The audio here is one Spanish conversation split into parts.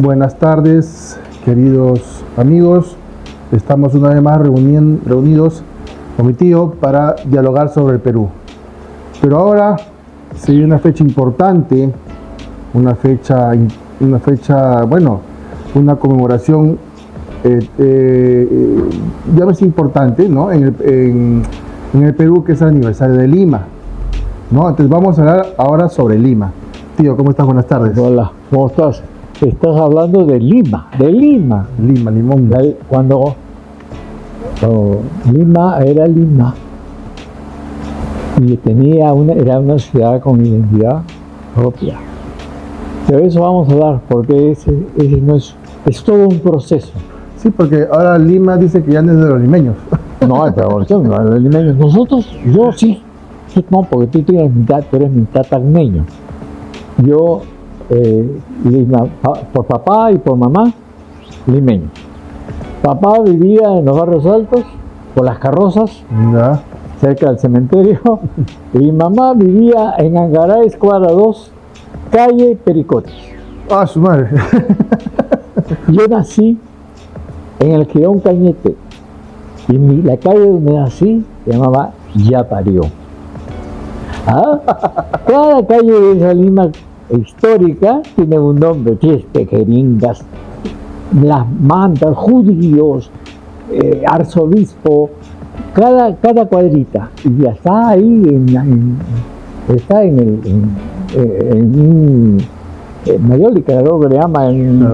Buenas tardes, queridos amigos. Estamos una vez más reunidos con mi tío para dialogar sobre el Perú. Pero ahora se viene una fecha importante, una conmemoración ya más importante, ¿no? en el Perú, que es el aniversario de Lima, ¿no? Entonces vamos a hablar ahora sobre Lima. Tío, ¿cómo estás? Buenas tardes. Hola, ¿cómo estás? Estás hablando de Lima, Lima, Limón. Cuando Lima era Lima y era una ciudad con identidad propia. De eso vamos a hablar, porque ese no es todo un proceso. Sí, porque ahora Lima dice que ya no es de los limeños. No, pero no, los limeños. Yo sí. No, porque tú eres mitad tacneño. Yo, Lima, por papá y por mamá, limeño. Papá vivía en los barrios altos, por las carrozas, ¿Ya? cerca del cementerio, y mamá vivía en Angaray, cuadra 2, calle Pericotes. Ah, su madre. Yo nací en el Girón Cañete, y la calle donde nací se llamaba Ya Parió. Cada calle de esa Lima histórica tiene un nombre: jeringas, las mantas, judíos, arzobispo, cada cuadrita, y ya está ahí en Mayólica, creo que le llaman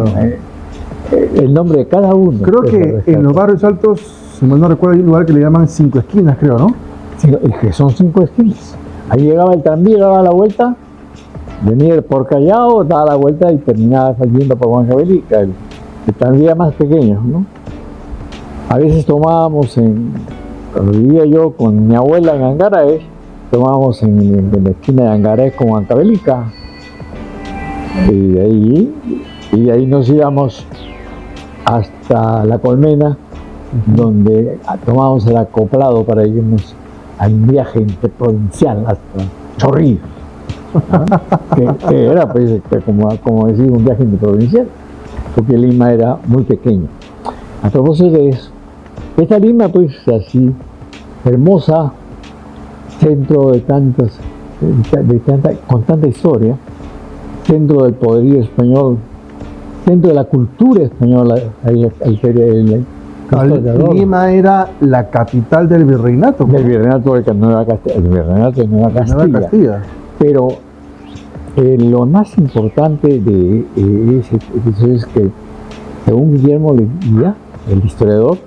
el nombre de cada uno. Creo que en los barrios altos, si mal no recuerdo, hay un lugar que le llaman 5 esquinas, creo, ¿no? Sí, es que son 5 esquinas. Ahí llegaba el tranvía, daba la vuelta, venía por Callao, daba la vuelta y terminaba yendo por Huancavelica, el tranvía más pequeño, ¿no? A veces tomábamos cuando vivía yo con mi abuela en Angaray, tomábamos en la esquina de Angaray con Huancavelica, y de ahí nos íbamos hasta La Colmena, donde tomábamos el acoplado para irnos a un viaje interprovincial hasta Chorrillos, que era pues como decir un viaje interprovincial, porque Lima era muy pequeño. A propósito de eso, esta Lima pues así, hermosa, centro con tanta historia, centro del poderío español, centro de la cultura española. Lima era la capital del virreinato. Del virreinato de Nueva Castilla. Pero lo más importante de eso es que, según Guillermo Leguía, el historiador,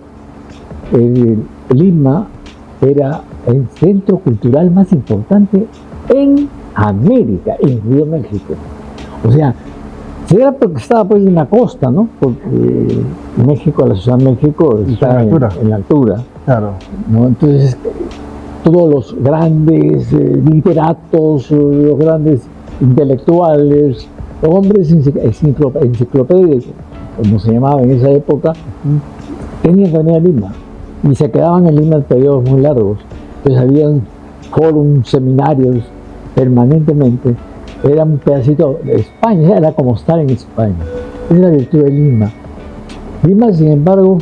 Lima era el centro cultural más importante en América, incluido México. O sea, era porque estaba pues en la costa, ¿no? Porque México, la ciudad de México está en la altura. Claro. ¿No? Entonces, todos los grandes literatos, los grandes intelectuales, hombres enciclopédicos, como se llamaba en esa época, tenían que venir a Lima y se quedaban en Lima periodos muy largos. Entonces había fórum, seminarios permanentemente. Era un pedacito de España, era como estar en España. Esa es la virtud de Lima. Lima, sin embargo,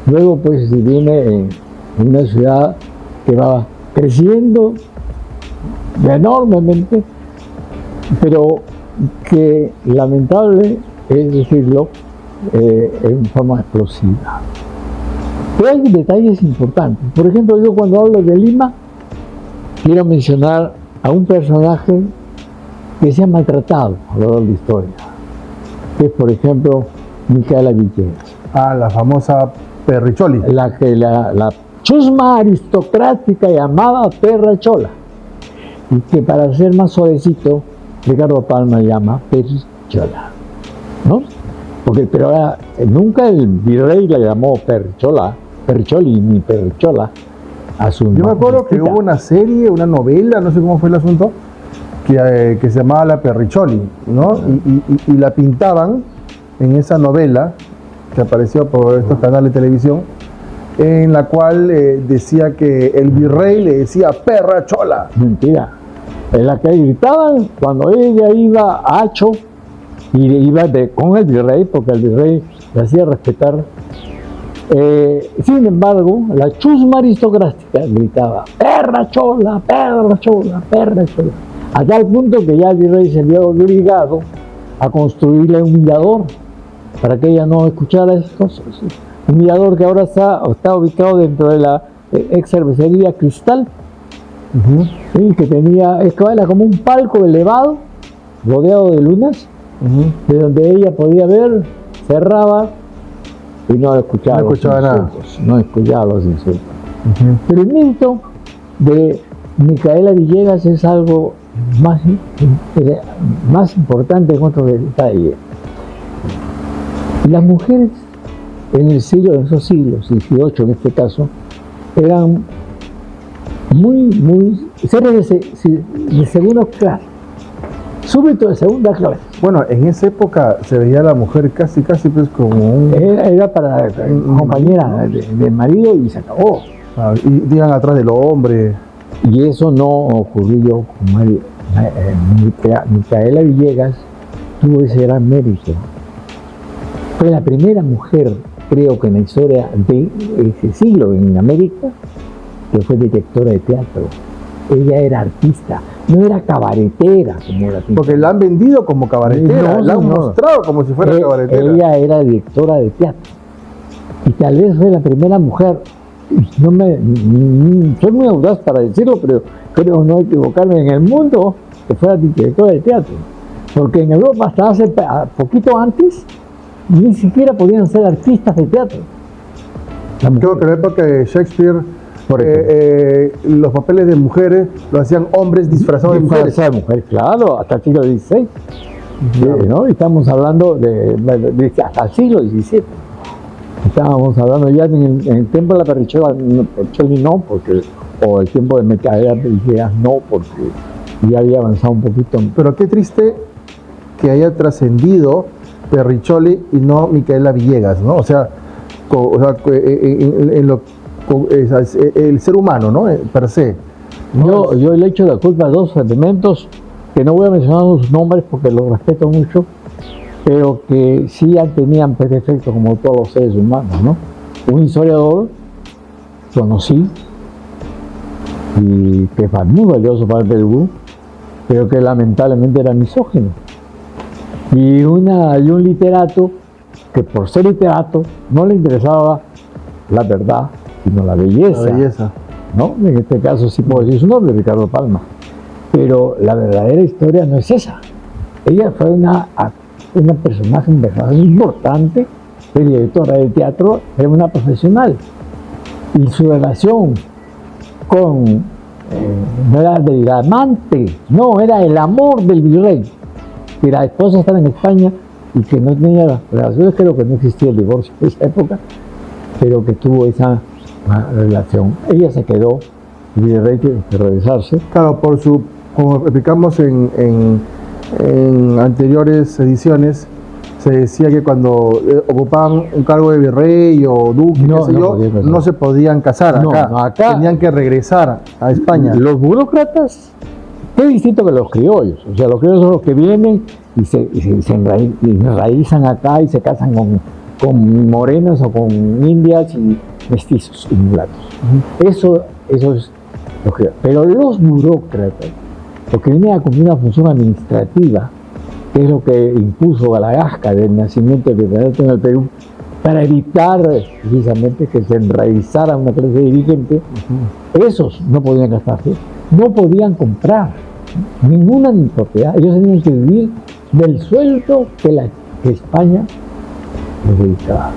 luego pues viene en una ciudad que va creciendo enormemente, pero que lamentable es decirlo, en forma explosiva. Pero hay detalles importantes. Por ejemplo, yo cuando hablo de Lima, quiero mencionar a un personaje que se ha maltratado a lo largo de la historia, que es, por ejemplo, Micaela Villegas. La famosa Perricholi. La que la chusma aristocrática llamaba Perrachola, y que, para ser más suavecito, Ricardo Palma llama Perrichola, ¿no? Pero ahora, nunca el virrey la llamó Perricholi ni Perrichola a su Yo me acuerdo que hubo una serie, una novela, no sé cómo fue el asunto, que se llamaba La Perricholi, ¿no? Y la pintaban en esa novela que apareció por estos canales de televisión, en la cual decía que el virrey le decía perra chola. Mentira. En la que gritaban cuando ella iba a Hacho y iba con el virrey, porque el virrey le hacía respetar. Sin embargo, la chusma aristocrática gritaba: perra chola, perra chola, perra chola, a tal punto que ya el virrey se vio obligado a construirle un mirador para que ella no escuchara esas cosas. Un mirador que ahora está ubicado dentro de la ex cervecería Cristal, ¿sí? Que era como un palco elevado rodeado de lunas, de donde ella podía ver, cerraba y no escuchaba, nada. No escuchaba los insultos. Pero el mito de Micaela Villegas es algo más importante en otro detalle. Las mujeres en esos siglos, XVIII en este caso, eran seres de segunda clase, súbdito de segunda clase. Bueno, en esa época se veía a la mujer casi pues como un... Era para compañera de marido y se acabó. Y iban atrás del hombre. Y eso no ocurrió con Micaela Villegas. Tuvo ese gran mérito. Fue la primera mujer, creo que en la historia de ese siglo en América, que fue directora de teatro. Ella era artista, no era cabaretera como la pintura. Porque la han vendido como cabaretera, la han mostrado como si fuera cabaretera. Ella era directora de teatro. Y tal vez fue la primera mujer, soy muy audaz para decirlo, pero creo no equivocarme, en el mundo que fuera directora de teatro. Porque en Europa hasta hace poquito antes ni siquiera podían ser artistas de teatro. Creo que en la época de Shakespeare los papeles de mujeres lo hacían hombres disfrazados de mujeres. Claro, hasta el siglo XVI. ¿No? Estamos hablando hasta el siglo XVII. Estábamos hablando ya en el tiempo de la Perricholi no, o el tiempo de Micaela Villegas no, porque ya había avanzado un poquito. Pero qué triste que haya trascendido Perricholi y no Micaela Villegas, ¿no? O sea, el ser humano, ¿no? Per se. ¿No? Yo le echo la culpa a dos elementos que no voy a mencionar sus nombres porque los respeto mucho, pero que sí tenían defectos como todos los seres humanos, ¿no? Un historiador conocí y que fue muy valioso para el Perú, pero que lamentablemente era misógino. Y un literato que por ser literato no le interesaba la verdad, sino la belleza. ¿No? En este caso sí puedo decir su nombre, Ricardo Palma. Pero la verdadera historia no es esa. Ella fue una personaje importante, fue directora de teatro, era una profesional. Y su relación no era del amante, no, era el amor del virrey. Que la esposa estaba en España y que no tenía relaciones, creo que no existía el divorcio en esa época, pero que tuvo esa relación. Ella se quedó, el virrey tuvo que regresarse. Claro, como explicamos en anteriores ediciones, se decía que cuando ocupaban un cargo de virrey o duque, no se podían casar acá. Tenían que regresar a España. Los burócratas, qué distinto que los criollos. O sea, los criollos son los que vienen y se enraizan acá y se casan con morenas o con indias y mestizos y mulatos. Eso es lo que... Pero los burócratas, lo que venía a cumplir una función administrativa, que es lo que impuso a la Gasca del nacimiento del virreinato en el Perú, para evitar precisamente que se enraizara una clase dirigente, esos no podían casarse, no podían comprar ninguna propiedad, ellos tenían que vivir del sueldo que España les dedicaba.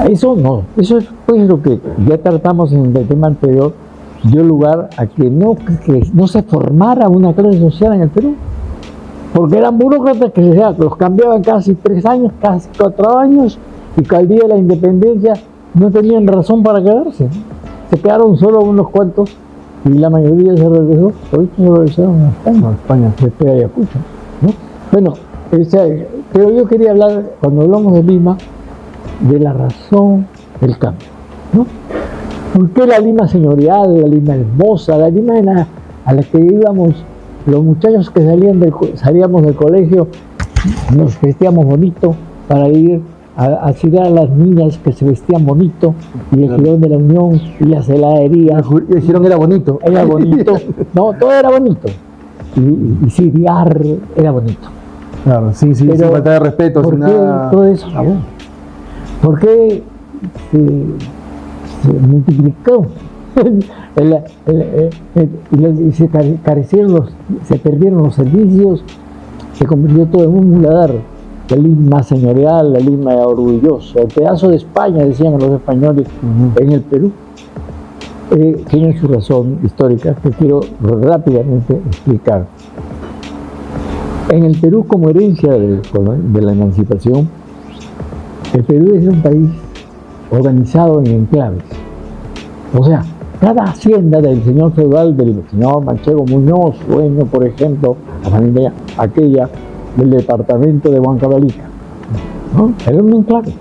Eso no, eso es pues lo que ya tratamos en el tema anterior, dio lugar a que no se formara una clase social en el Perú, porque eran burócratas que los cambiaban casi 3 años, casi 4 años, y que al día de la independencia no tenían razón para quedarse. Se quedaron solo unos cuantos y la mayoría se regresó, ahorita se regresaron a España, después de Ayacucho, ¿no? Bueno, pero yo quería hablar, cuando hablamos de Lima, de la razón del cambio, ¿no? ¿Por qué la Lima señorial, la Lima hermosa, la Lima a la que íbamos los muchachos que salíamos del colegio nos vestíamos bonito para ir a citar a las niñas que se vestían bonito, y el Girón de la Unión y las heladerías. El Girón era bonito. Era bonito, no, todo era bonito. Y siriar era bonito. Claro, sí, sin falta de respeto. ¿Por sin qué nada... todo eso acabó? ¿Por qué se multiplicó? Se perdieron los servicios, se convirtió todo en un muladar. La Lima señorial, la Lima orgullosa, el pedazo de España, decían los españoles, en el Perú. Tiene su razón histórica que quiero rápidamente explicar. En el Perú, como herencia de la emancipación, el Perú es un país organizado en enclaves. O sea, cada hacienda del señor feudal, del señor Manchego Muñoz, dueño, por ejemplo, la familia aquella del departamento de Huancavelica, ¿no? Era un enclave,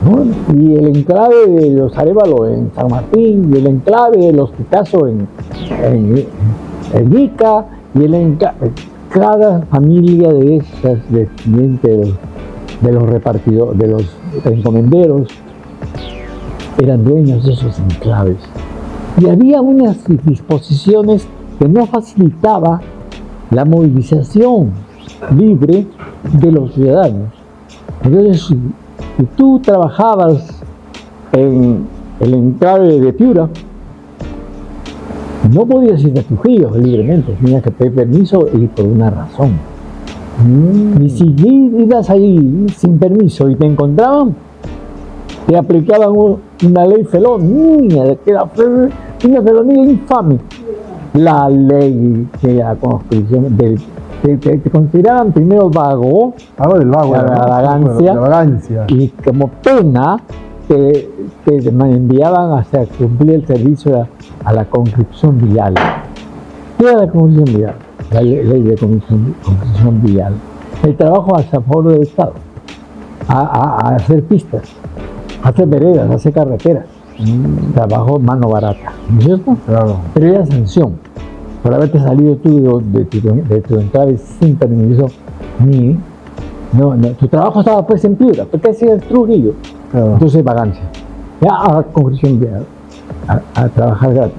¿no? Y el enclave de los Arévalo en San Martín, y el enclave de los Picasso en Ica, y el enclave, cada familia de esas descendientes de los repartidores, de los encomenderos, eran dueños de esos enclaves. Y había unas disposiciones que no facilitaba la movilización libre de los ciudadanos. Entonces, si tú trabajabas en el enclave de Piura, no podías ir a Trujillo libremente, tenías que pedir permiso y por una razón. Y si ibas ahí sin permiso y te encontraban, te aplicaban una ley felón, que era una felonía infame. La ley de la conscripción, te consideraban primero vago, del vago, la vagancia, y como pena te enviaban hasta cumplir el servicio a la conscripción vial. ¿Qué era la conscripción vial? La ley de conscripción vial. El trabajo a favor del Estado, a hacer pistas, a hacer veredas, a hacer carreteras. Trabajo mano barata, ¿no es cierto? Claro. Pero era sanción por haberte salido tú de tu enclave sin permiso. Tu trabajo estaba pues en Piura, porque hacía el Trujillo. Claro. Entonces vagancia. Ya a conscripción vial, a trabajar gratis,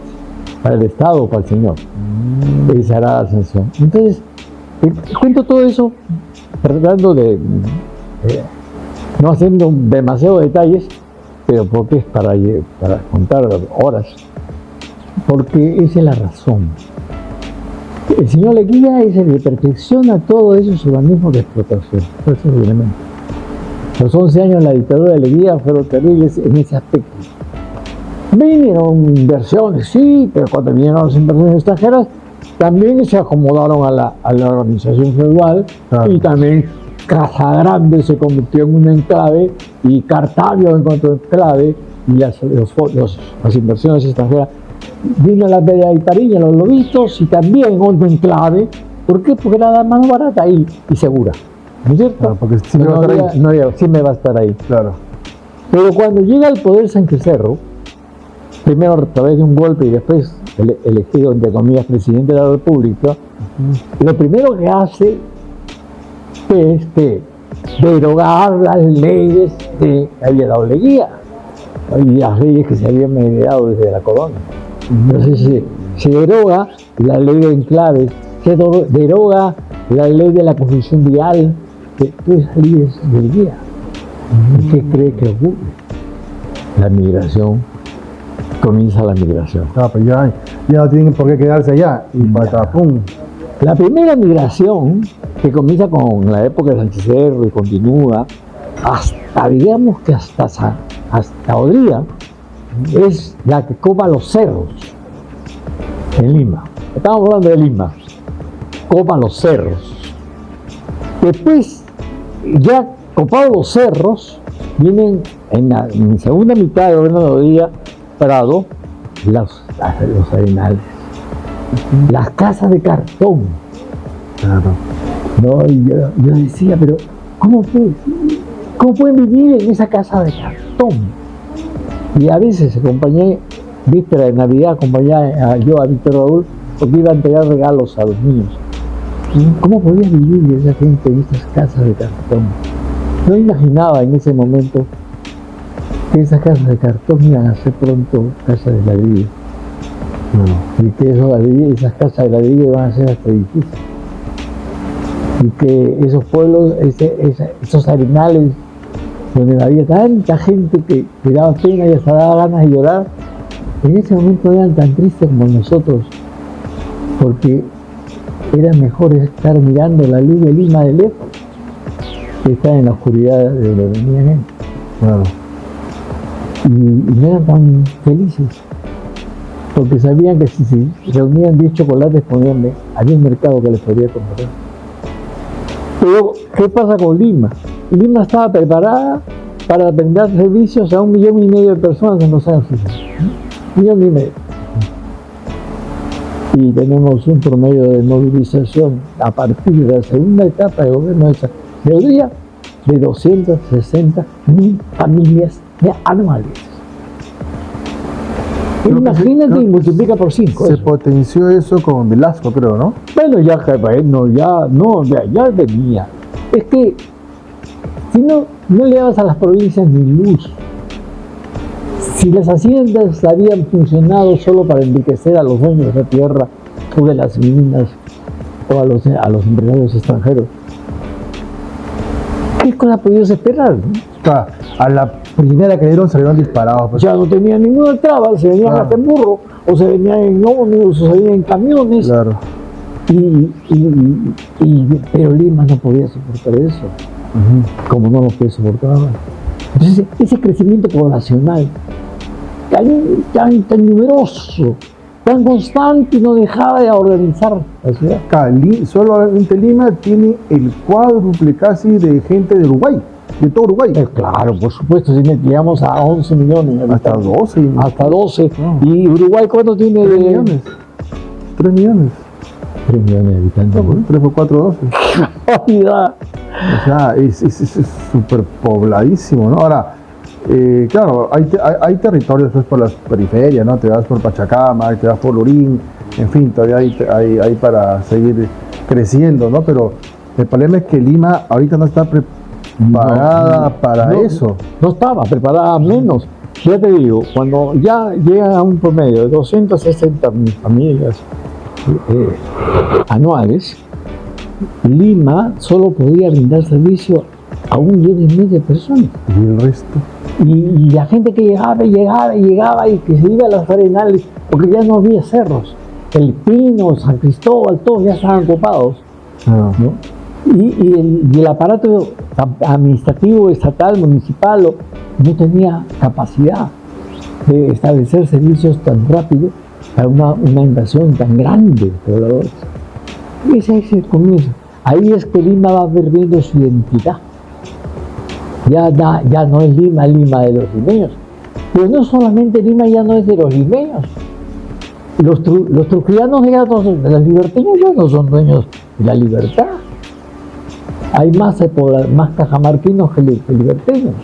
para el Estado o para el Señor. Y se hará la sanción. Entonces, cuento todo eso tratando de no haciendo demasiados detalles, pero porque es para contar horas, porque esa es la razón. El señor Leguía es el que perfecciona todos esos organismos de explotación. Los 11 años de la dictadura de Leguía fueron terribles en ese aspecto. Vinieron inversiones, sí, pero cuando vinieron las inversiones extranjeras, también se acomodaron a la organización feudal. Claro. Y también Casa Grande se convirtió en un enclave y Cartavio en otro enclave, y las inversiones extranjeras. Vino la Bella y Pariña, los Lobitos, y también otro enclave. ¿Por qué? Porque era la mano barata y segura. ¿No es cierto? Claro, porque siempre siempre va a estar ahí. Claro. Pero cuando llega al poder Sánchez Cerro, primero a través de un golpe y después elegido, entre comillas, presidente de la República, lo primero que hace es derogar las leyes que había dado Leguía y las leyes que se habían heredado desde la colonia. Entonces se deroga la ley de enclaves, se deroga la ley de la conscripción vial, que todas esas leyes de Leguía. ¿Qué cree que ocurre? La migración. Comienza la migración. Pues ya no tienen por qué quedarse allá. Y patapum. La primera migración, que comienza con la época de Sánchez Cerro y continúa hasta, digamos que hasta Odría, es la que copa los cerros en Lima. Estamos hablando de Lima. Copa los cerros. Después, ya copados los cerros, vienen en la segunda mitad de gobierno de Odría Prado los arenales, las casas de cartón. Claro. No, y yo decía, pero ¿cómo pueden vivir en esa casa de cartón? Y a veces acompañé, víspera de Navidad, acompañé yo a Víctor Raúl, porque iba a entregar regalos a los niños. ¿Cómo podía vivir esa gente en estas casas de cartón? No imaginaba en ese momento que esas casas de cartón iban a ser pronto casas de ladrillo. Y que esas casas de ladrillo iban a ser hasta edificios. Y que esos pueblos, esos arenales, donde había tanta gente que daba pena y hasta daba ganas de llorar, en ese momento eran tan tristes como nosotros, porque era mejor estar mirando la luz de Lima de lejos que estar en la oscuridad de donde venía gente. Claro. Y no eran tan felices, porque sabían que si se reunían 10 chocolates, había un mercado que les podía comprar. Pero, ¿qué pasa con Lima? Lima estaba preparada para brindar servicios a 1,5 millones de personas en los años 60. 1,5 millones. Y tenemos un promedio de movilización a partir de la segunda etapa de gobierno de esa teoría de 260.000 familias anuales. Imagínate y multiplica por 5. Se potenció eso con Velasco, creo, ¿no? Bueno, ya venía. Es que si no le dabas a las provincias ni luz, si las haciendas habían funcionado solo para enriquecer a los dueños de la tierra o de las minas o a los empresarios extranjeros, ¿qué cosa podías esperar? ¿No? Claro, a la primera que dieron salieron disparados. Pues. Ya no tenían ninguna traba, se venían hasta en burro, o se venían en ómnibus, o se venían en camiones. Claro. Pero Lima no podía soportar eso, como no lo podía soportar. Entonces, ese crecimiento poblacional tan numeroso, tan constante, no dejaba de organizar la ciudad. Solamente Lima tiene el cuádruple casi de gente de Uruguay, de todo Uruguay. Claro, por supuesto, si llegamos a 11 millones. Hasta 12. Hasta 12. ¿Y Uruguay cuánto tiene? 3 millones. 3 millones. 3 millones de habitantes. 3 por 4, 12. ¡Calidad! O sea, es súper pobladísimo, ¿no? Ahora, claro, hay territorios pues, por las periferias, ¿no? Te vas por Pachacama, te vas por Lurín, en fin, todavía hay para seguir creciendo, ¿no? Pero el problema es que Lima ahorita no está preparada para eso. No estaba preparada, menos. Ya te digo, cuando ya llega a un promedio de 260.000 familias anuales, Lima solo podía brindar servicio a 1,5 millones de personas. ¿Y el resto? Y la gente que llegaba y que se iba a las arenales, porque ya no había cerros. El Pino, San Cristóbal, todos ya estaban ocupados. ¿No? Y el aparato administrativo, estatal, municipal, no tenía capacidad de establecer servicios tan rápido para una invasión tan grande de pobladores. Ese es el comienzo. Ahí es que Lima va perdiendo su identidad. Ya no es Lima de los limeños. Pero no solamente Lima ya no es de los limeños. Los trujillos ya no son, los liberteños ya no son dueños de la libertad. Hay más cajamarquinos que liberteños,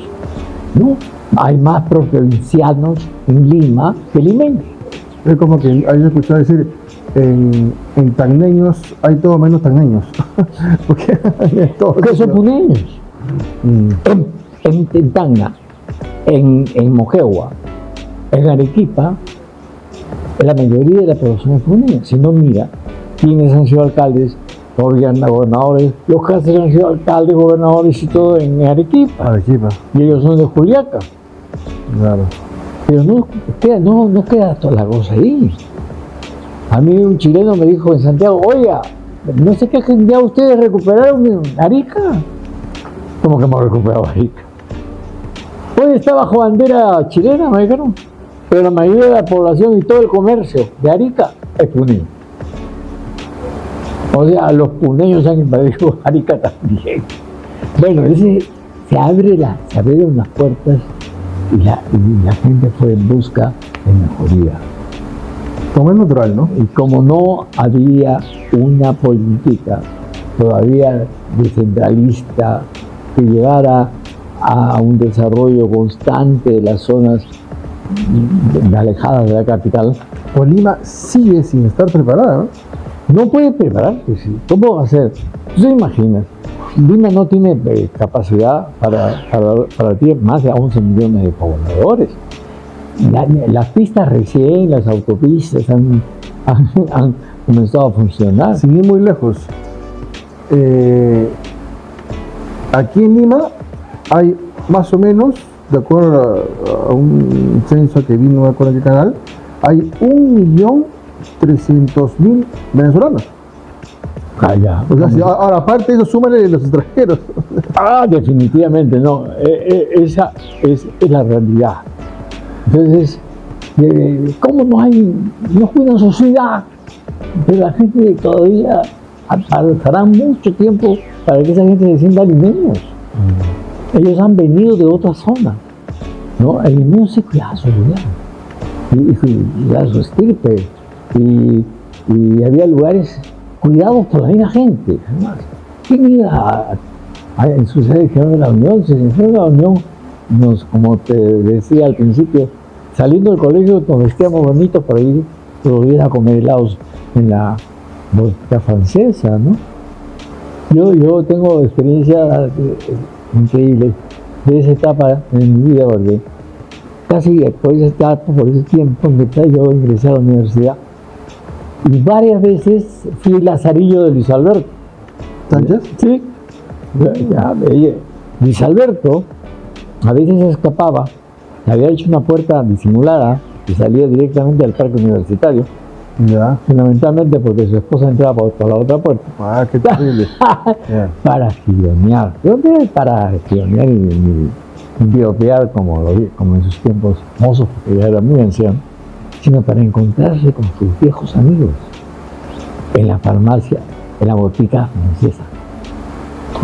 ¿no? Hay más provincianos en Lima que limeños. Es como que hay que escuchar decir, en tacneños hay todo menos tacneños. Porque son puneños. En Tacna, en Moquegua, en Arequipa, la mayoría de la población es puneña. Si no, mira quiénes han sido alcaldes, gobernadores, los que han sido alcaldes, gobernadores y todo en Arequipa. Y ellos son de Juliaca. Claro. Pero no queda toda la cosa ahí. A mí un chileno me dijo en Santiago, oiga, no sé qué ya ustedes recuperaron Arica. ¿Cómo que hemos recuperado Arica? Hoy está bajo bandera chilena, me dijeron, pero la mayoría de la población y todo el comercio de Arica es puneño. O sea, los puneños han invadido Arica también. Bueno, se abrieron las puertas y la gente fue en busca de mejoría. Como es natural, ¿no? Y como no había una política todavía descentralista que llevara a un desarrollo constante de las zonas alejadas de la capital. Pues Lima sigue sin estar preparada, ¿no? No puede prepararse, ¿sí? ¿Cómo va a hacer? ¿Tú te imaginas? Lima no tiene capacidad para ti más de 11 millones de pobladores. Las pistas recién, las autopistas han comenzado a funcionar. Sin ir muy lejos, aquí en Lima hay más o menos, de acuerdo a un censo que vino, no me acuerdo en qué canal, hay 1.300.000 venezolanos. Ya. O sea, ahora aparte de eso, súmale los extranjeros. Definitivamente no. Esa es la realidad. Entonces, ¿cómo no cuidan su ciudad? Pero la gente todavía pasará mucho tiempo para que esa gente se sienta limeños. Ellos han venido de otra zona, ¿no? El limeño se cuida su vida y cuida su estirpe. Y había lugares cuidados por la misma gente. Además, ¿quién iba en su sede de la Unión? Se de la Unión, como te decía al principio, saliendo del colegio nos vestíamos bonitos para ir todos los días a comer helados en la botica francesa, ¿no? Yo tengo experiencias increíbles de esa etapa en mi vida, porque casi por esa etapa, por ese tiempo, yo ingresé a la universidad y varias veces fui lazarillo de Luis Alberto. ¿Sánchez? Sí. Luis Alberto a veces escapaba, había hecho una puerta disimulada y salía directamente al parque universitario. Ya. Fundamentalmente porque su esposa entraba por la otra puerta. Ah, qué terrible. Para espionear. ¿De dónde? Para espionear y piropear como en sus tiempos mozos, porque ya era muy anciano, sino para encontrarse con sus viejos amigos en la farmacia, en la botica francesa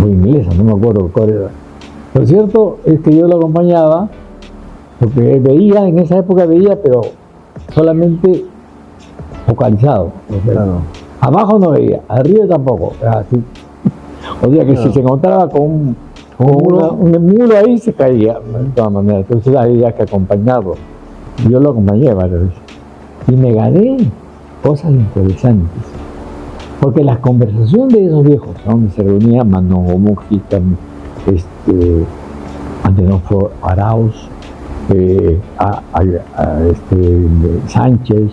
o inglesa, no me acuerdo cuál era. Lo cierto es que yo lo acompañaba porque veía, en esa época veía, pero solamente focalizado. Claro. Abajo no veía, arriba tampoco. Así. O sea que si se encontraba con un mulo ahí, se caía, de todas maneras. Entonces había que acompañarlo. Yo lo acompañé varias veces. Y me gané cosas interesantes. Porque las conversaciones de esos viejos, donde se reunía Manon Mujica, Antenor Arauz, Sánchez,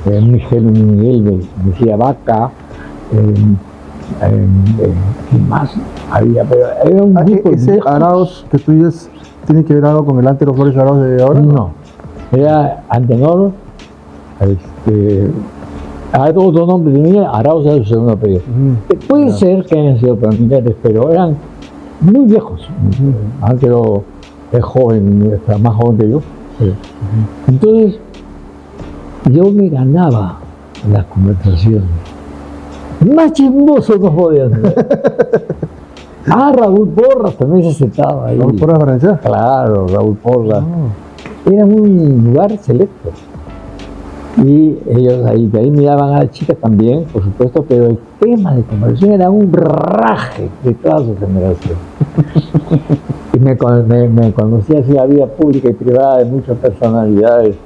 Miguel Mejía Vaca, ¿quién más había? Pero era un grupo ¿Ese Arauz que tú dices tiene que ver algo con el Antero Flores Arauz de ahora? No, era Antenor, hay otro nombre tenía, Arauz era su segundo apellido. Puede ser que hayan sido familiares, pero eran muy viejos. Antero es joven, está más joven que yo. Entonces, yo me ganaba las conversaciones. Más chismoso no podía ser. Raúl Porras también se sentaba ahí. ¿Raúl Porras Valencia? Claro, Raúl Porras. Era un lugar selecto. Y ellos de ahí miraban a las chicas también, por supuesto, pero el tema de conversación era un raje de toda su generación. Y me conocía así la vida pública y privada de muchas personalidades.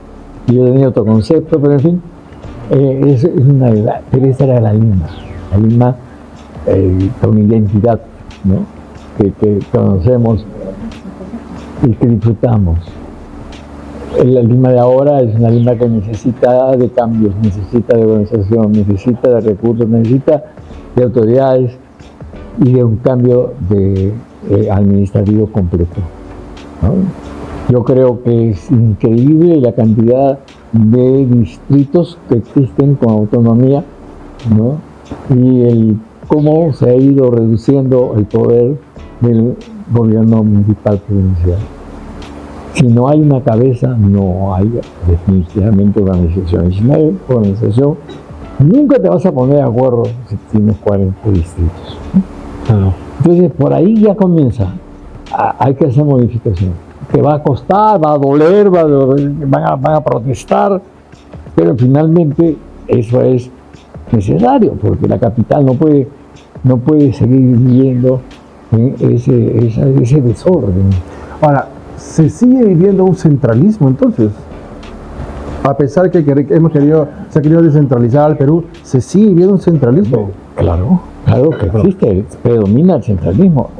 Y yo tenía otro concepto, pero en fin, es una verdad. Pero esa era la Lima con identidad, ¿no? que conocemos y que disfrutamos. La Lima de ahora es una Lima que necesita de cambios, necesita de organización, necesita de recursos, necesita de autoridades y de un cambio administrativo completo, ¿no? Yo creo que es increíble la cantidad de distritos que existen con autonomía, ¿no? Y cómo se ha ido reduciendo el poder del gobierno municipal provincial. Si no hay una cabeza, no hay definitivamente organización. Y si no hay organización, nunca te vas a poner de acuerdo si tienes 40 distritos. Entonces, por ahí ya comienza. Hay que hacer modificación. Que va a costar, va a doler, van a protestar, pero finalmente eso es necesario, porque la capital no puede seguir viviendo en ese desorden. Ahora, ¿se sigue viviendo un centralismo entonces? A pesar que se ha querido descentralizar al Perú, se sigue viendo un centralismo. Claro, claro que existe, predomina el centralismo,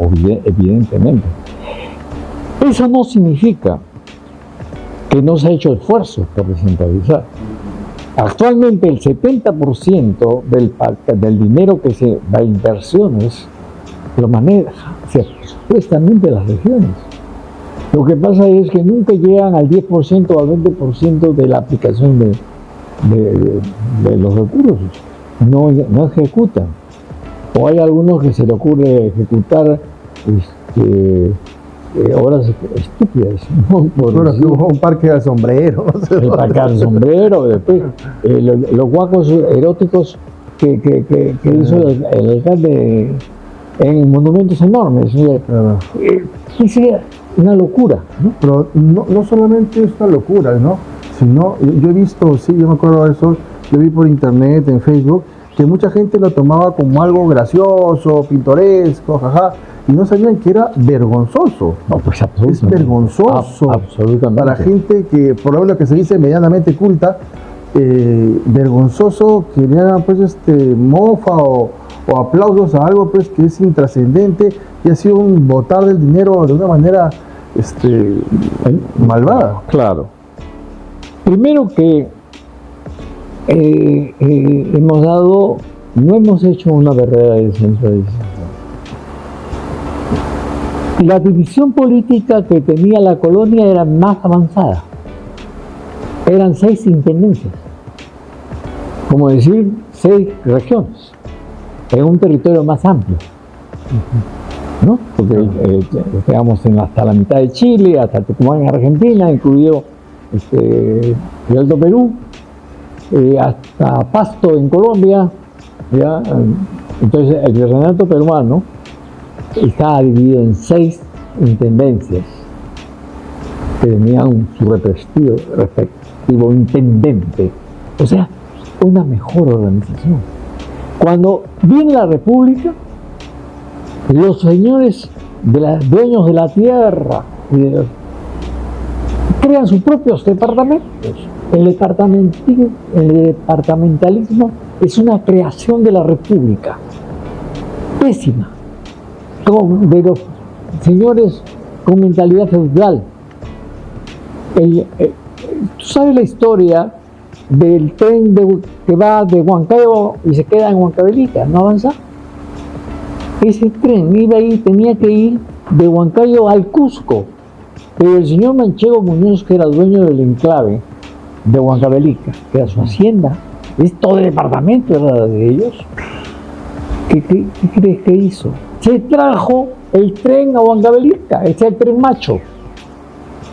evidentemente. Eso no significa que no se ha hecho esfuerzo por descentralizar. Actualmente el 70% del dinero que se da a inversiones lo maneja supuestamente las regiones. Lo que pasa es que nunca llegan al 10% o al 20% de la aplicación de los recursos. No ejecutan. O hay algunos que se le ocurre ejecutar obras estúpidas, ¿no? Hubo un parque de sombrero. No sé, el parque del sombrero, después los guacos eróticos que hizo el alcalde en monumentos enormes. Claro. Es una locura, ¿no? Pero no solamente es una locura, ¿no? Sino, yo he visto, sí, yo me acuerdo de eso, yo vi por internet, en Facebook, que mucha gente lo tomaba como algo gracioso, pintoresco, jaja, y no sabían que era vergonzoso. No, pues Es vergonzoso absolutamente. para gente que, por lo menos que se dice medianamente culta, vergonzoso que le hagan pues mofa o aplausos a algo pues que es intrascendente y ha sido un botar del dinero de una manera malvada. Claro. Primero que no hemos hecho una verdadera descentralización. La división política que tenía la colonia era más avanzada. Eran 6 intendencias, como decir 6 regiones, en un territorio más amplio, ¿no? Porque llegamos hasta la mitad de Chile, hasta Tucumán en Argentina, incluido el Alto Perú, hasta Pasto en Colombia, ¿ya? Entonces el virreinato peruano estaba dividido en 6 intendencias que tenían su respectivo intendente, o sea, una mejor organización. Cuando viene la República, los señores dueños de la tierra crean sus propios departamentos. El departamentalismo es una creación de la República, pésima, de los señores con mentalidad feudal. ¿Tú sabes la historia del tren que va de Huancayo y se queda en Huancavelica, no avanza? Ese tren tenía que ir de Huancayo al Cusco, pero el señor Manchego Muñoz, que era dueño del enclave de Huancavelica, que era su hacienda, todo el departamento era de ellos. ¿Qué crees que hizo? Se trajo el tren a Huancavelica, es el tren macho,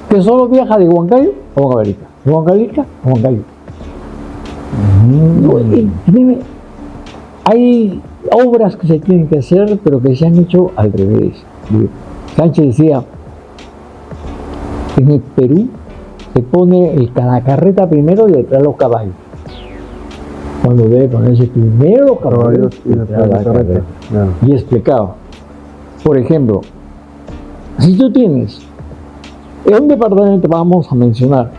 que solo viaja de Huancayo a Huancavelica, de Huancavelica a Huancayo. Hay obras que se tienen que hacer, pero que se han hecho al revés. Sánchez decía, en el Perú se pone la carreta primero y detrás los caballos. Cuando debe ponerse primero los caballos y detrás la carreta. Claro. Y explicaba. Por ejemplo, si tú tienes en un departamento, vamos a mencionar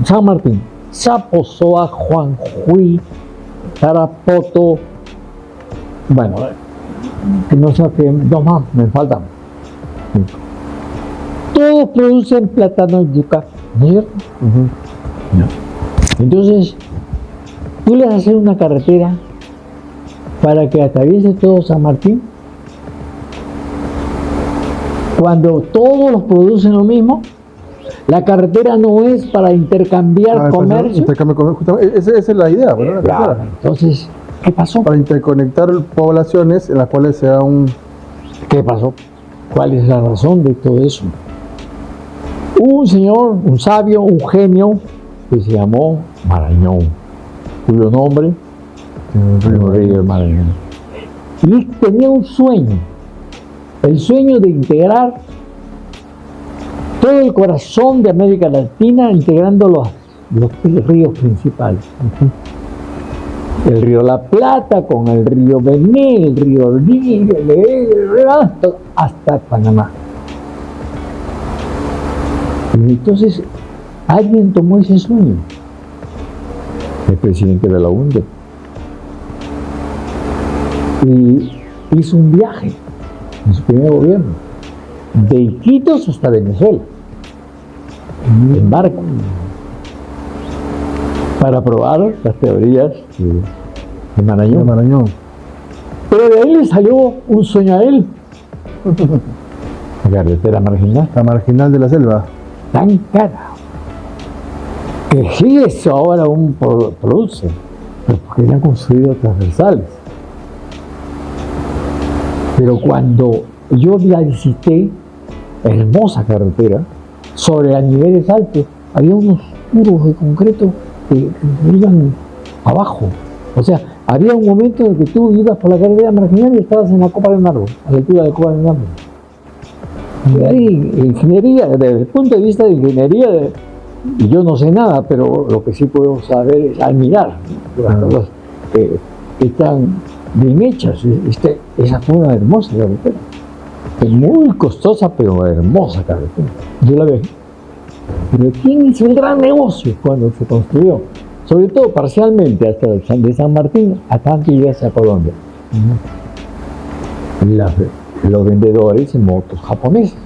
San Martín, Zaposoa, Juanjuy, Tarapoto, bueno, que no sé qué, dos más me faltan. Todos producen plátano y yuca, ¿no es cierto? Entonces, tú le vas a hacer una carretera para que atraviese todo San Martín, cuando todos los producen lo mismo. La carretera no es para intercambiar comercio. Esa es la idea, ¿verdad? Claro. Entonces, ¿qué pasó? Para interconectar poblaciones en las cuales sea un... ¿Qué pasó? ¿Cuál es la razón de todo eso? Hubo un señor, un sabio, un genio, que se llamó Marañón, cuyo nombre Rey del Marañón. Y tenía un sueño, el sueño de integrar todo el corazón de América Latina, integrando los ríos principales. El río La Plata con el río Bené, el río Ordiga, hasta Panamá. Y entonces alguien tomó ese sueño el presidente Belaúnde. Y hizo un viaje en su primer gobierno, de Iquitos hasta Venezuela, en barco, para probar las teorías de Marañón. De Marañón. Pero de ahí le salió un sueño a él. La carretera marginal, La marginal de la selva. tan cara, que sí eso ahora aún produce, pero porque ya han construido transversales. Pero cuando yo la visité, hermosa carretera, sobre a niveles altos, había unos muros de concreto que iban abajo. O sea, había un momento en que tú ibas por la carretera marginal y estabas en la copa de un árbol, a la altura de la copa de un árbol. Y ahí, ingeniería, desde el punto de vista de ingeniería, y yo no sé nada, pero lo que sí puedo saber es admirar las cosas que están bien hechas. Esa fue una hermosa carretera. Es muy costosa, pero hermosa carretera. Yo la veo. Pero ¿quién hizo el gran negocio cuando se construyó? Sobre todo parcialmente hasta de San Martín hasta que llegas a Colombia. Los vendedores en motos japoneses.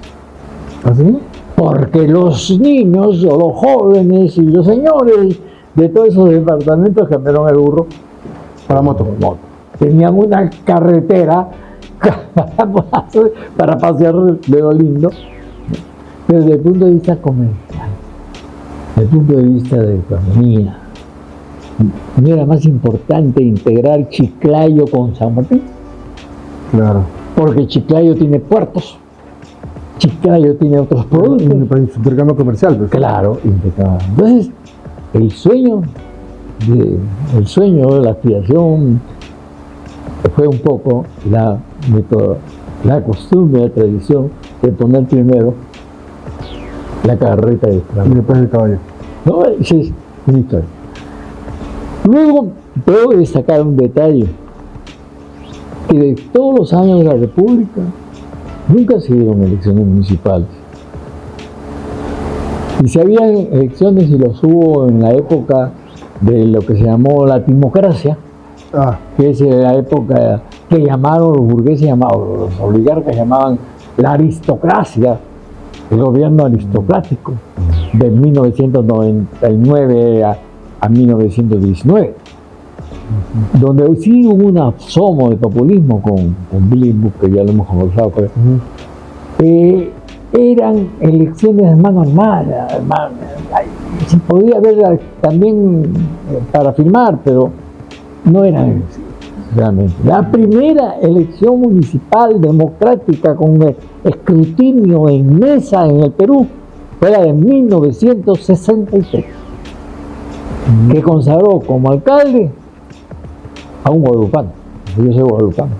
¿Así? Porque los niños o los jóvenes y los señores de todos esos departamentos cambiaron el burro Para moto. tenían una carretera para pasear de lo lindo, pero desde el punto de vista comercial, desde el punto de vista de economía, ¿no era más importante integrar Chiclayo con San Martín? Claro. Porque Chiclayo tiene puertos, Chiclayo tiene otros productos. Un intercambio comercial. Pues. Claro, impecable. Entonces, el sueño, la aspiración, fue un poco la costumbre, la tradición de poner primero la carreta de Y Estrada. después el caballo. ¿No? Esa es una historia. Luego, puedo destacar un detalle, que de todos los años de la República, nunca se dieron elecciones municipales. Y si había elecciones, y los hubo en la época de lo que se llamó la timocracia, que es la época que llamaron los burgueses, los oligarcas llamaban la aristocracia, el gobierno aristocrático, de 1999 a 1919, donde sí hubo un asomo de populismo con Billy Bush, que ya lo hemos conversado, eran elecciones más normales, se podía ver también para firmar, pero no eran elecciones realmente. La primera elección municipal democrática con escrutinio en mesa en el Perú fue la de 1963, que consagró como alcalde a un guadalupano. Yo soy guadalupano,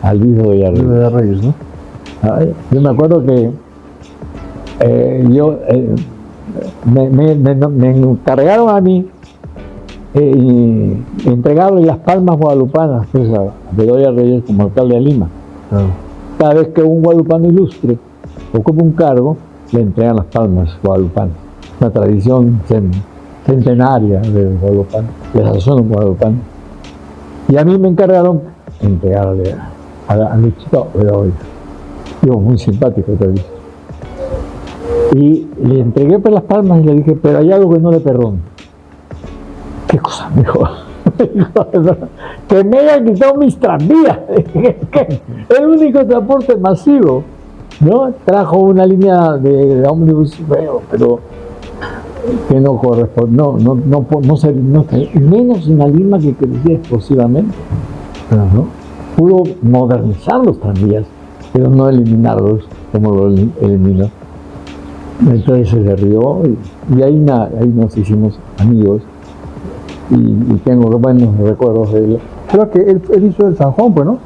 a Luis Bedoya Reyes, ¿no? Yo me acuerdo que me encargaron a mí entregarle las palmas guadalupanas pues, a Bedoya Reyes como alcalde de Lima. Claro. Cada vez que un guadalupano ilustre ocupa un cargo, le entregan las palmas guadalupanas. Una tradición centenaria de los guadalupanos, de la zona guadalupana. Y a mí me encargaron entregarle a Luchito Bedoya. Digo, muy simpático también. Y le entregué pues las palmas y le dije, pero hay algo que no le perdono. ¿Qué cosa? Me dijo, que me hayan quitado mis tranvías. El único transporte masivo, ¿no? Trajo una línea de ómnibus, pero que no corresponde, menos una Lima que crecía explosivamente, ¿no? Pudo modernizar los tranvías, pero no eliminarlos como lo eliminó. Entonces se le rió y ahí nos hicimos amigos y tengo buenos recuerdos de él. Creo que él hizo el Sanjón, pues, ¿no?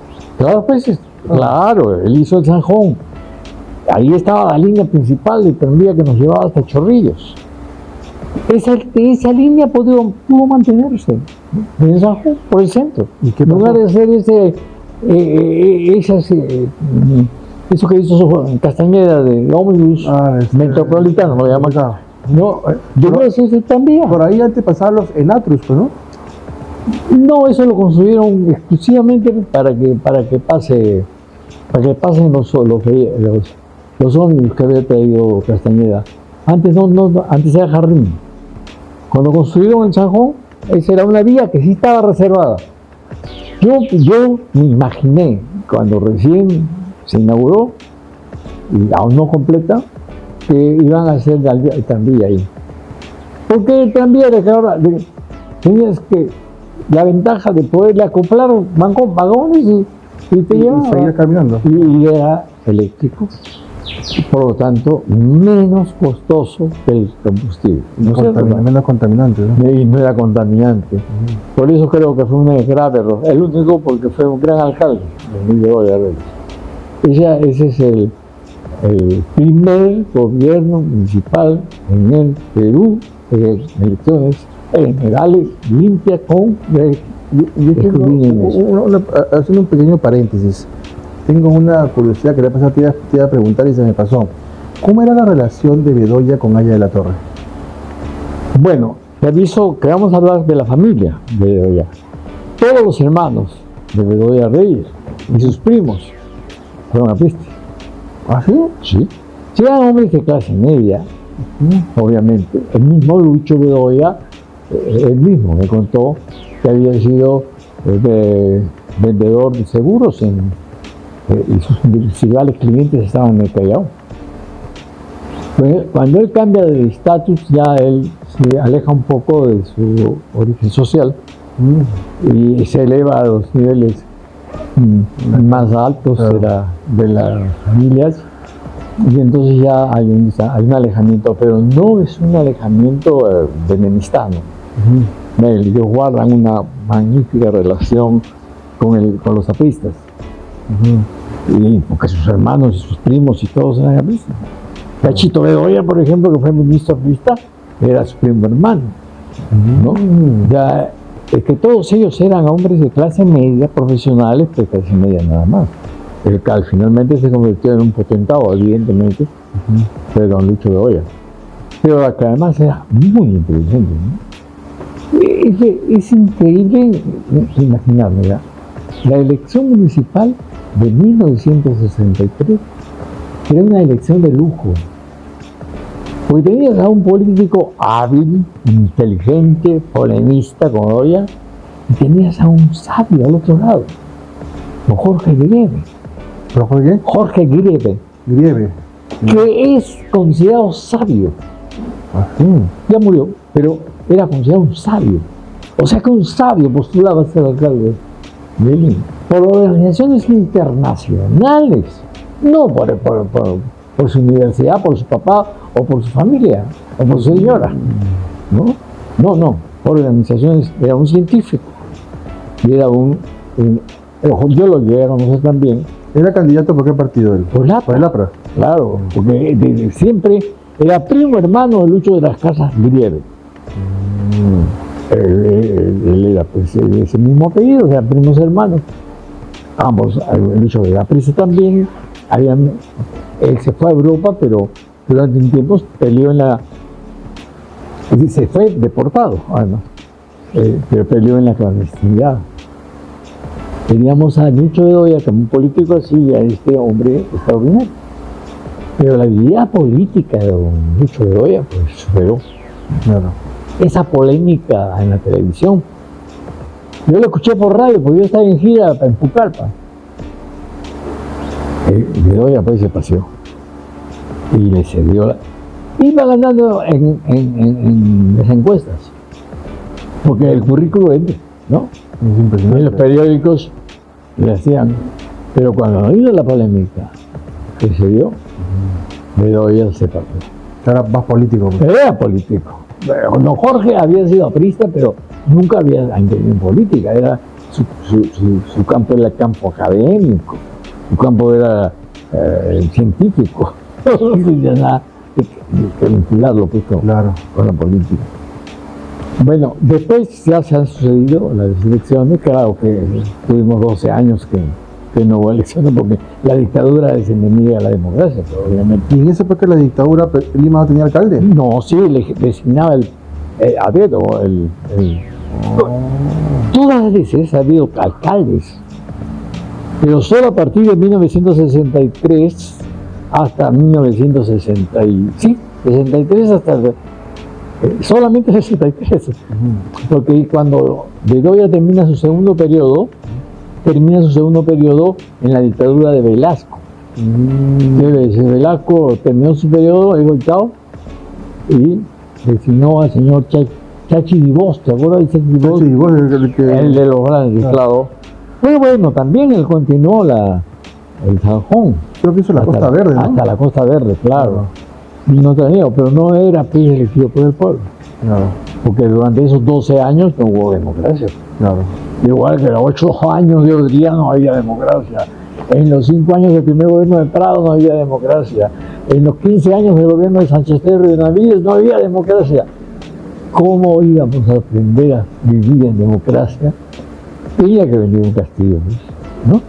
Claro, él hizo el Sanjón. Ahí estaba la línea principal de tranvía que nos llevaba hasta Chorrillos. Esa línea pudo mantenerse en el Sanjón, por el centro. ¿Y qué en lugar pasó? de hacer eso que hizo Castañeda de ómnibus metropolitano, lo llaman acá, No, yo creo que ese tranvía. Por ahí antes pasaban los Enatrus, pues, ¿no? No, eso lo construyeron exclusivamente para que pasen los ómnibus que había traído Castañeda. Antes antes era jardín. Cuando construyeron el Sanjón, esa era una vía que sí estaba reservada. Yo me imaginé, cuando recién se inauguró, y aún no completa, que iban a hacer el tranvía ahí. Porque el tranvía era que ahora tenías que la ventaja de poderle acoplar vagones y te llevaba. Y seguir caminando. Y era eléctrico, por lo tanto, menos costoso que el combustible. Menos contaminante, ¿no? Y no era contaminante. Por eso creo que fue un grave error. El único porque fue un gran alcalde, Emilio de Arregui. Ese es el primer gobierno municipal en el Perú de elecciones generales limpias con haciendo un pequeño paréntesis. Tengo una curiosidad que te iba a preguntar y se me pasó. ¿Cómo era la relación de Bedoya con Haya de la Torre? Bueno, te aviso que vamos a hablar de la familia de Bedoya. Todos los hermanos de Bedoya Reyes y sus primos fueron apristas. ¿Ah, sí? Sí. Sí, eran hombres de clase media, obviamente. El mismo Lucho Bedoya, él mismo me contó que había sido vendedor de seguros y sus principales clientes estaban en el Callao. Cuando él cambia de estatus, ya él se aleja un poco de su origen social y se eleva a los niveles más altos de las familias, y entonces ya hay un alejamiento, pero no es un alejamiento de enemistad. Ellos guardan una magnífica relación con los apristas, y porque sus hermanos y sus primos y todos eran apristas. Cachito Bedoya, por ejemplo, que fue ministro aprista, era su primo hermano, ¿no? Ya, es que todos ellos eran hombres de clase media, profesionales, pero clase media nada más. El que finalmente se convirtió en un potentado, evidentemente, fue don Lucho Bedoya. Pero que además era muy inteligente, ¿no? Es increíble imaginarme, ¿ya? La elección municipal de 1963 era una elección de lujo. Porque tenías a un político hábil, inteligente, polemista como Bedoya, y tenías a un sabio al otro lado, con Jorge Grieve. ¿Pero Jorge? Jorge Grieve. Grieve. Que es considerado sabio. Ya murió, pero era considerado un sabio. O sea que un sabio postulaba a ser alcalde de Lima por organizaciones internacionales, no por su universidad, por su papá o por su familia o por su señora. No, por organizaciones. Era un científico y era yo lo llegué a conocer también. ¿Era candidato por qué partido él? Por el APRA. Claro, porque desde siempre era primo hermano de Lucho de las Casas Grieve. Él era pues de ese mismo apellido, o sea, primos hermanos. Ambos, Lucho de la Prisa también. Él se fue a Europa, pero durante un tiempo peleó se fue deportado, además, pero peleó en la clandestinidad. Teníamos a Lucho Bedoya como un político así, y a este hombre extraordinario. Pero la vida política de don Lucho Bedoya pues superó esa polémica en la televisión. Yo lo escuché por radio, porque yo estaba en gira en Pucallpa. Bedoya pues se paseó y le cedió iba ganando en las encuestas, porque el currículo vende, ¿no? En los periódicos le hacían, pero cuando vino la polémica que se dio, Bedoya se partió. Era más político. Era político. Don Jorge había sido aprista, pero nunca había entendido en política. Era su campo era el campo académico, su campo era científico. No tenía nada que vincularlo pues, con la política. Bueno, después ya se han sucedido las elecciones, claro que tuvimos 12 años que no hubo elecciones, porque la dictadura es enemiga de la democracia, pero obviamente. ¿Y en esa época la dictadura Lima no tenía alcalde? No, sí, designaba a dedo, todas las veces ha habido alcaldes, pero solo a partir de 1963 hasta 63 hasta solamente 63, porque cuando Bedoya termina su segundo periodo en la dictadura de Velasco. Velasco terminó su periodo, chao, y designó al señor Chachi Divos, ¿te acuerdas de Chachi Divos? Sí, vos El de los grandes, claro. Pero bueno, también él continuó el Sanjón. Creo que hizo la Costa Verde, ¿no? Hasta la Costa Verde, claro. Y no tenía, pero no era elegido por el pueblo. Claro. Porque durante esos 12 años no hubo democracia. Claro. Igual que los 8 años de Odría no había democracia. En los 5 años del primer gobierno de Prado no había democracia. En los 15 años del gobierno de Sánchez Cerro y de Navídez no había democracia. ¿Cómo íbamos a aprender a vivir en democracia? Tenía que venir un castigo, ¿no? De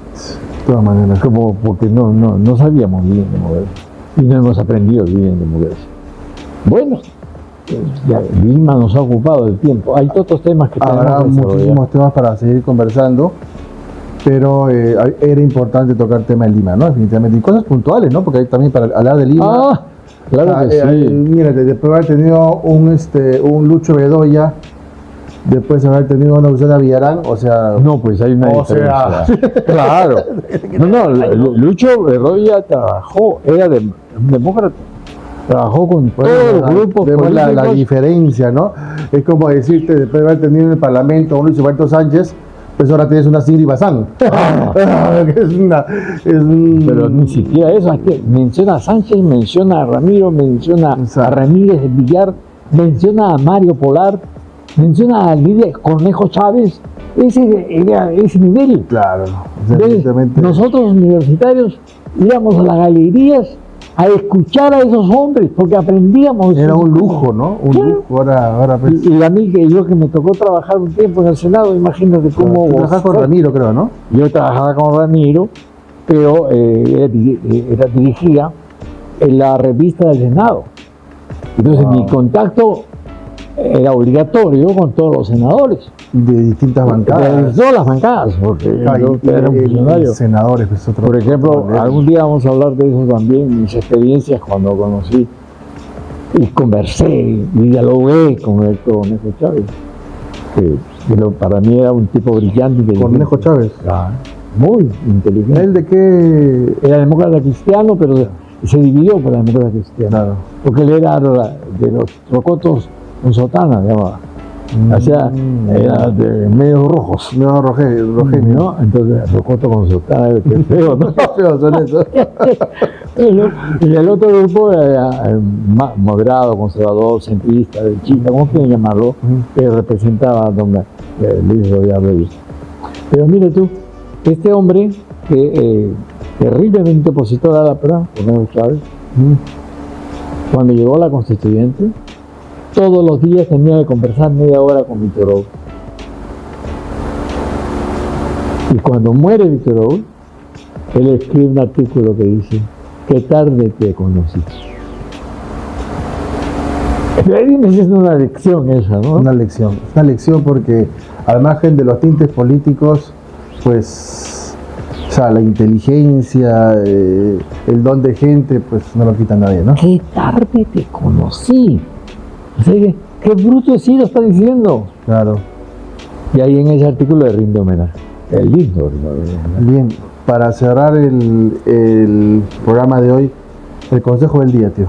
todas maneras. Como porque no sabíamos vivir en democracia. Y no hemos aprendido a vivir en democracia. Bueno, ya Lima nos ha ocupado el tiempo. Hay otros temas que Habrá tenemos que desarrollar. muchísimos temas para seguir conversando, pero era importante tocar el tema de Lima, ¿no? Definitivamente. Y cosas puntuales, ¿no? Porque hay también para hablar de Lima. Ah, claro que sí. Mira, después de haber tenido un Lucho Bedoya, después de haber tenido una Lucena Villarán, o sea... No, pues hay una diferencia. Claro. Lucho Bedoya trabajó, era un demócrata. Trabajó con todos los grupos vemos la políticos. diferencia, ¿no? Es como decirte, después de haber tenido en el Parlamento a un Luis Alberto Sánchez, pues ahora tienes una Cindy Bazán. Pero ni siquiera eso, es que menciona a Sánchez, menciona a Ramiro, menciona a Ramírez de Villar, menciona a Mario Polar, menciona a Lidia Cornejo Chávez, ese nivel. Claro, Entonces, nosotros universitarios íbamos a las galerías a escuchar a esos hombres, porque aprendíamos. Era un lujo, ¿no? Un lujo. Ahora pues. Y a mí, yo que me tocó trabajar un tiempo en el Senado, imagínate cómo... Tú trabajabas con Ramiro, creo, ¿no? Yo trabajaba con Ramiro, pero dirigía en la revista del Senado. Entonces mi contacto era obligatorio con todos los senadores. De distintas bancadas. De todas las bancadas, porque yo era un funcionario. Senadores, pues otro. Por ejemplo, algún día vamos a hablar de eso también, mis experiencias cuando conocí y conversé y dialogué con el Cornejo Chávez, que para mí era un tipo brillante. Cornejo Chávez. Muy inteligente. ¿Él de qué? Era demócrata cristiano, pero se dividió por la demócrata cristiana. Claro. Porque él era de los rocotos con sotana, llamaba. O sea, era de medios rojos. No, Rogelio. ¿No? Entonces, rocoto con sotana, qué feo, ¿no? Feos son esos. Y el otro grupo era moderado, conservador, centrista, derechista, como quieran llamarlo, que representaba a don Luis Rodríguez Reyes. Pero mire tú, este hombre que terriblemente opositor a la PRA, Cornejo Chávez, cuando llegó a la Constituyente, todos los días tenía que conversar media hora con Víctor Hugo. Y cuando muere Víctor Hugo, él escribe un artículo que dice: qué tarde te conocí. Es una lección esa, ¿no? Una lección porque al margen de los tintes políticos, pues, o sea, la inteligencia, el don de gente, pues no lo quita nadie, ¿no? Qué tarde te conocí. O sea, qué bruto sí lo está diciendo. Claro. Y ahí en ese artículo le rinde homenaje. Es lindo. Bien, para cerrar el programa de hoy, el consejo del día, tío.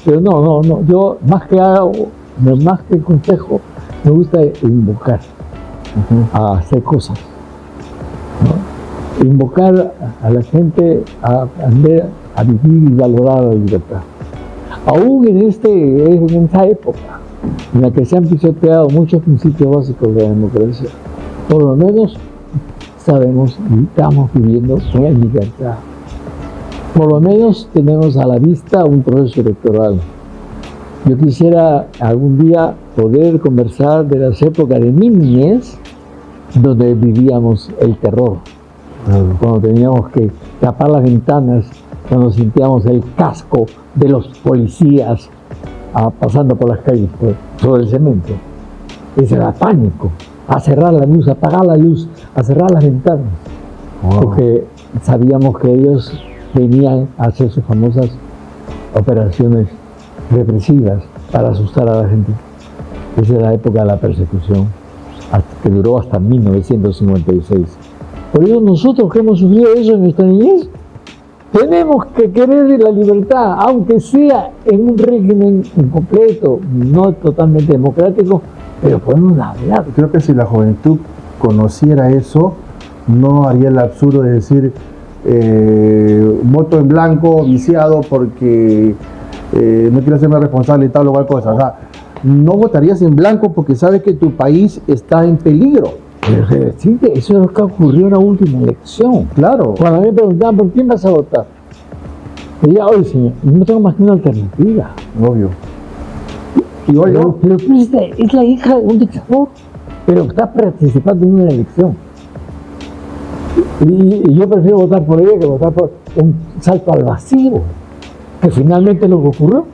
Pero no, yo más que consejo, me gusta invocar a hacer cosas, ¿no? Invocar a la gente a aprender a vivir y valorar la libertad. Aún en esta época en la que se han pisoteado muchos principios básicos de la democracia, por lo menos sabemos y estamos viviendo en libertad. Por lo menos tenemos a la vista un proceso electoral Yo quisiera algún día poder conversar de las épocas de mi niñez, donde vivíamos el terror, cuando teníamos que tapar las ventanas, cuando sentíamos el casco de los policías pasando por las calles, sobre el cemento. Ese era pánico, a cerrar la luz, a apagar la luz, a cerrar las ventanas, porque sabíamos que ellos venían a hacer sus famosas operaciones represivas para asustar a la gente. Esa es la época de la persecución, que duró hasta 1956. Por eso nosotros que hemos sufrido eso en nuestra niñez, tenemos que querer la libertad, aunque sea en un régimen incompleto, no totalmente democrático, pero podemos hablar. Creo que si la juventud conociera eso, no haría el absurdo de decir voto en blanco, viciado porque no quiero hacerme responsable de tal o cual cosa. O sea, no votarías en blanco porque sabes que tu país está en peligro. Pero sí, eso es lo que ocurrió en la última elección. Claro. Cuando a mí me preguntaban, ¿por quién vas a votar? Y yo, oye, señor, no tengo más que una alternativa. Obvio. Y oye, Pero es la hija de un dictador, pero está participando en una elección. Y yo prefiero votar por ella que votar por un salto al vacío, que finalmente lo que ocurrió,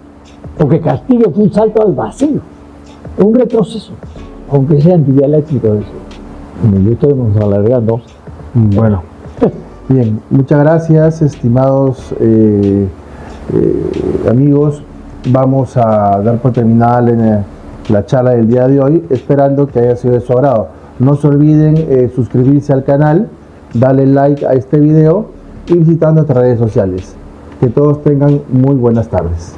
porque Castillo fue un salto al vacío, un retroceso, aunque sea antidialéctico eso. Yo estamos alargando. bueno. Bien, muchas gracias, estimados amigos. Vamos a dar por terminada la charla del día de hoy, esperando que haya sido de su agrado. No se olviden suscribirse al canal, darle like a este video y visitar nuestras redes sociales. Que todos tengan muy buenas tardes.